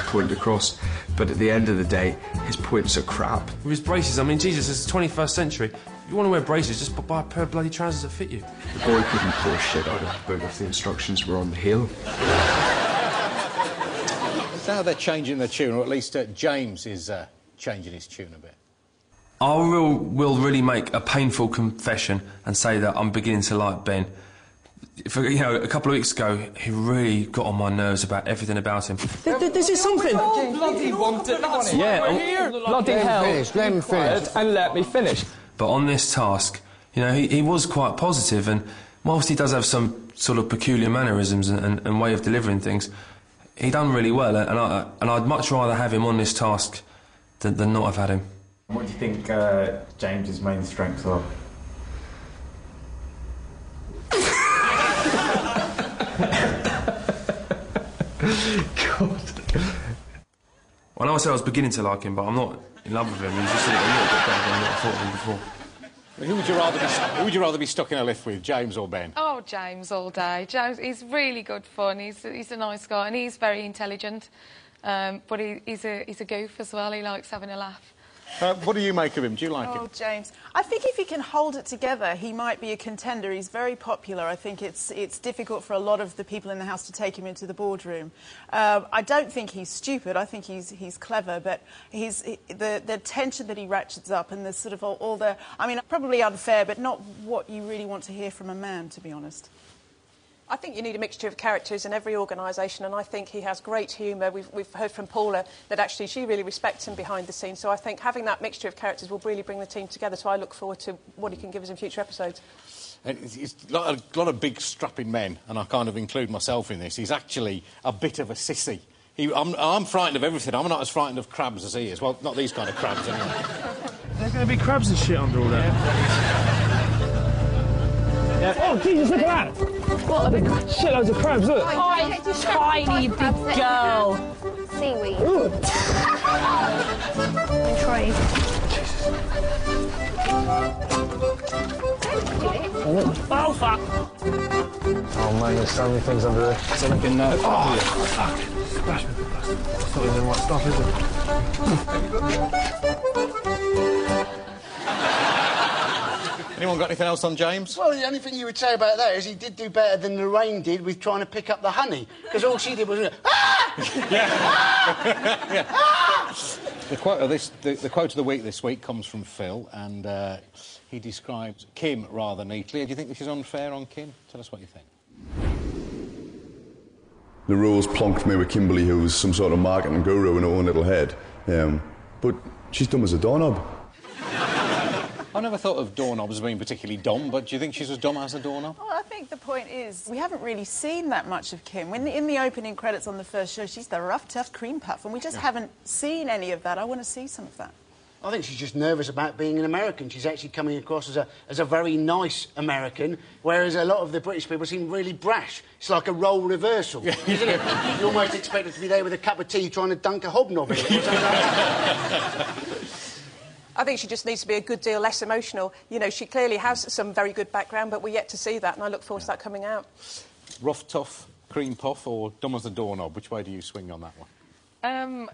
point across. But at the end of the day, his points are crap. With his braces, I mean, Jesus, it's the 21st century. If you want to wear braces, just buy a pair of bloody trousers that fit you. The boy couldn't pull shit out of the book if the instructions were on the heel. Now they're changing their tune, or at least James is changing his tune a bit. I will really make a painful confession and say that I'm beginning to like Ben. You know, a couple of weeks ago, he really got on my nerves about everything about him. This is something. Bloody wanted. Yeah, bloody hell. Let him finish. And let me finish. But on this task, you know, he was quite positive, and whilst he does have some sort of peculiar mannerisms and way of delivering things, he done really well, and I'd much rather have him on this task than not have had him. What do you think James's main strengths are? God. Well, I know I said I was beginning to like him, but I'm not in love with him. He's just a little bit better than what I thought of him before. Who would you rather be stuck in a lift with, James or Ben? Oh, James all day. James, he's really good fun. He's a nice guy, and he's very intelligent. But he's a goof as well. He likes having a laugh. What do you make of him? Do you like him? Oh, James. I think if he can hold it together, he might be a contender. He's very popular. I think it's difficult for a lot of the people in the House to take him into the boardroom. I don't think he's stupid. I think he's clever, but the tension that he ratchets up and the sort of all the... I mean, probably unfair, but not what you really want to hear from a man, to be honest. I think you need a mixture of characters in every organisation, and I think he has great humour. We've heard from Paula that actually she really respects him behind the scenes, so I think having that mixture of characters will really bring the team together, so I look forward to what he can give us in future episodes. And it's a lot of big, strapping men, and I kind of include myself in this. He's actually a bit of a sissy. I'm frightened of everything. I'm not as frightened of crabs as he is. Well, not these kind of crabs, anyway. There's going to be crabs and shit under all that. Yeah. Oh, Jesus, look at that! What a big shitloads of crabs, look! Oh, tiny big girl! Seaweed. Try. Oh, fuck! Oh, man, there's so many things under there. It's like a nut. Oh, fuck! Splash me, bastard. That's not even the right stuff, is it? Anyone got anything else on James? Well, the only thing you would say about that is he did do better than Lorraine did with trying to pick up the honey, because all she did was... Ah! Yeah. Ah! Yeah. Ah! The quote of the week this week comes from Phil, and he describes Kim rather neatly. Do you think this is unfair on Kim? Tell us what you think. The rules plonked me with Kimberly, who's some sort of marketing guru in her own little head. But she's dumb as a doorknob. I never thought of doorknobs as being particularly dumb, but do you think she's as dumb as a doorknob? Well, I think the point is we haven't really seen that much of Kim. In the opening credits on the first show, she's the rough, tough cream puff, and we just haven't seen any of that. I want to see some of that. I think she's just nervous about being an American. She's actually coming across as a very nice American, whereas a lot of the British people seem really brash. It's like a role reversal, isn't it? You almost expect her to be there with a cup of tea trying to dunk a hobnob in it or something like that. I think she just needs to be a good deal less emotional. You know, she clearly has some very good background, but we're yet to see that, and I look forward to that coming out. Rough, tough, cream puff, or dumb as a doorknob? Which way do you swing on that one?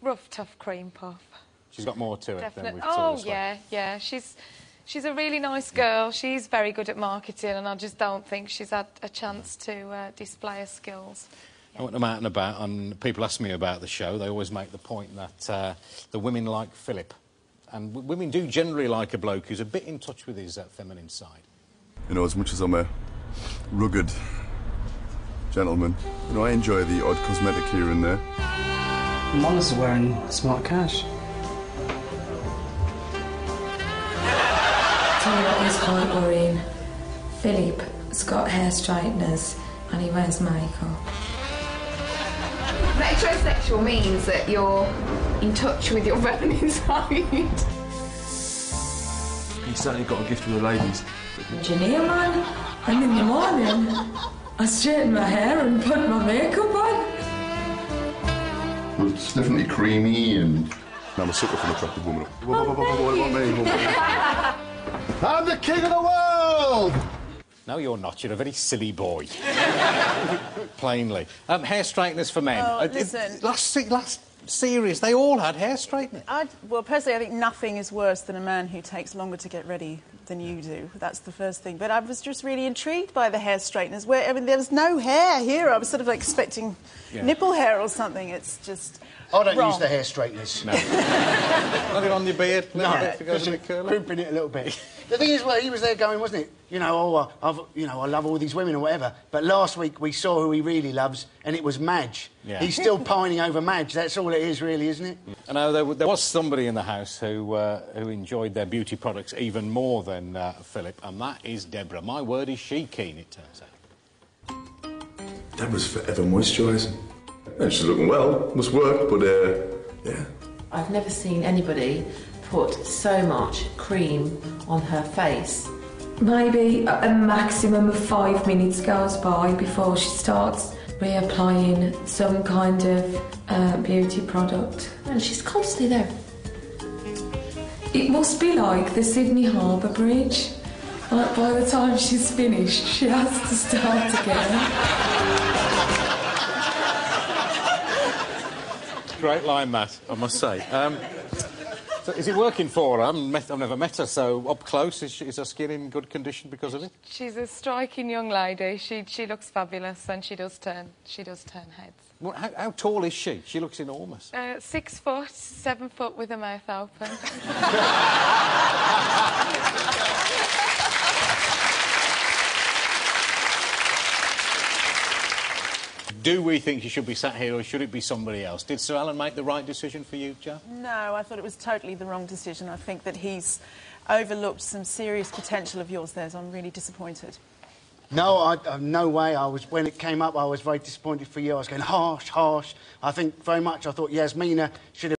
Rough, tough cream puff. She's got more to it Definitely. than we've told us. Yeah. She's a really nice girl. She's very good at marketing, and I just don't think she's had a chance to display her skills. I went out and about, and people ask me about the show. They always make the point that the women like Philip. And women do generally like a bloke who's a bit in touch with his feminine side. You know, as much as I'm a rugged gentleman, you know, I enjoy the odd cosmetic here and there. Mama's wearing smart cash. Tell you what he's called, Maureen. Philip's got hair straighteners and he wears makeup. Metrosexual means that you're in touch with your feminine side. He's certainly got a gift with the ladies. Engineer man, and in the morning I straighten my hair and put my makeup on. Well, it's definitely creamy and... I'm a sucker for an attractive woman. I'm the king of the world! No, you're not. You're a very silly boy. Plainly. Hair straighteners for men. Oh, listen. Last series, they all had hair straighteners. Well, personally, I think nothing is worse than a man who takes longer to get ready than you do. That's the first thing. But I was just really intrigued by the hair straighteners. I mean, there was no hair here. I was sort of like expecting nipple hair or something. It's just I don't wrong. use the hair straighteners. No. Not it on your beard? No, Just crimping it a little bit. The thing is, well, he was there going, wasn't it? You know, I love all these women or whatever. But last week we saw who he really loves, and it was Madge. Yeah. He's still pining over Madge. That's all it is, really, isn't it? I know there was somebody in the house who enjoyed their beauty products even more than Philip, and that is Deborah. My word, is she keen, it turns out. Deborah's forever moisturising. And she's looking well. Must work, but, yeah. I've never seen anybody put so much cream on her face. Maybe a maximum of 5 minutes goes by before she starts reapplying some kind of beauty product. And she's constantly there. It must be like the Sydney Harbour Bridge. Like by the time she's finished, she has to start again. Great line, Matt, I must say. So is it working for her? I've never met her, so up close, is her skin in good condition because of it? She's a striking young lady. She looks fabulous, and she does turn heads. Well, how tall is she? She looks enormous. 6 foot, 7 foot with her mouth open. Do we think she should be sat here, or should it be somebody else? Did Sir Alan make the right decision for you, Jo? No, I thought it was totally the wrong decision. I think that he's overlooked some serious potential of yours there, so I'm really disappointed. No, no way. When it came up, I was very disappointed for you. I was going, harsh, harsh. I think very much, I thought Yasmina should have